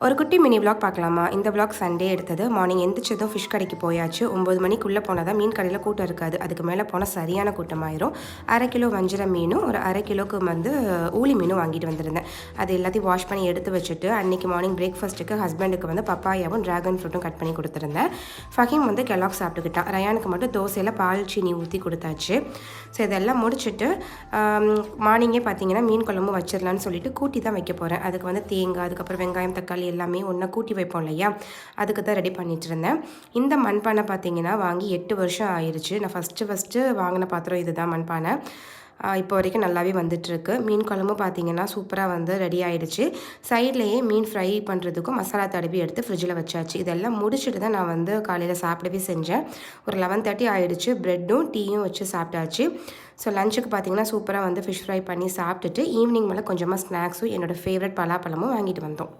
ஒரு குட்டி mini vlog பார்க்கலாமா? இந்த விளாக் சண்டே எடுத்தது. மார்னிங் எந்திரிச்சதும் ஃபிஷ் கடைக்கு போயாச்சு. 9 மணிக்குள்ளே போனால் தான் மீன் கடையில் கூட்டம் இருக்காது. அதுக்கு மேலே போனால் சரியான கூட்டமாயிரும். 1/2 கிலோ வஞ்சிர மீனும் ஒரு 1/2 கிலோக்கு ஊளி மீனும் வாங்கிட்டு வந்திருந்தேன். அது எல்லாத்தையும் வாஷ் பண்ணி எடுத்து வச்சுட்டு அன்றைக்கி மார்னிங் பிரேக்ஃபாஸ்ட்டுக்கு ஹஸ்பண்டுக்கு பப்பாயாவும் ட்ராகன் ஃப்ரூட்டும் கட் பண்ணி கொடுத்துருந்தேன். ஃபஹீம் கெலாக் சாப்பிட்டுக்கிட்டான். ரயானுக்கு மட்டும் தோசையில் பால் சீனி ஊற்றி கொடுத்தாச்சு. ஸோ இதெல்லாம் முடிச்சுட்டு மார்னிங்கே பார்த்தீங்கன்னா மீன் குழம்பு வச்சிடலான்னு சொல்லிட்டு கூட்டி தான் வைக்க போகிறேன். அதுக்கு தேங்காய், அதுக்கப்புறம் வெங்காயம், தக்காளி எல்லாமே ஒன்றா கூட்டி வைப்போம் இல்லையா, அதுக்கு தான் ரெடி பண்ணிட்டு இருந்தேன். இந்த மண்பானை பார்த்தீங்கன்னா வாங்கி 8 வருஷம் ஆயிடுச்சு. நான் ஃபஸ்ட்டு வாங்கின பாத்திரம் இதுதான் மண்பானை. இப்போ வரைக்கும் நல்லாவே வந்துட்டுருக்கு. மீன் குழம்பும் பார்த்தீங்கன்னா சூப்பராக ரெடி ஆகிடுச்சு. சைட்லேயே மீன் ஃப்ரை பண்ணுறதுக்கும் மசாலா தடவி எடுத்து ஃப்ரிட்ஜில் வச்சாச்சு. இதெல்லாம் முடிச்சுட்டு தான் நான் காலையில் சாப்பிடவே செஞ்சேன். ஒரு 11:30 ஆகிடுச்சு. ப்ரெட்டும் டீயும் வச்சு சாப்பிட்டாச்சு. ஸோ லஞ்சுக்கு பார்த்தீங்கன்னா சூப்பராக ஃபிஷ் ஃப்ரை பண்ணி சாப்பிட்டுட்டு ஈவினிங் மேலே கொஞ்சமாக ஸ்நாக்ஸும் என்னோடய ஃபேவரட் பலாப்பழமும் வாங்கிட்டு வந்தோம்.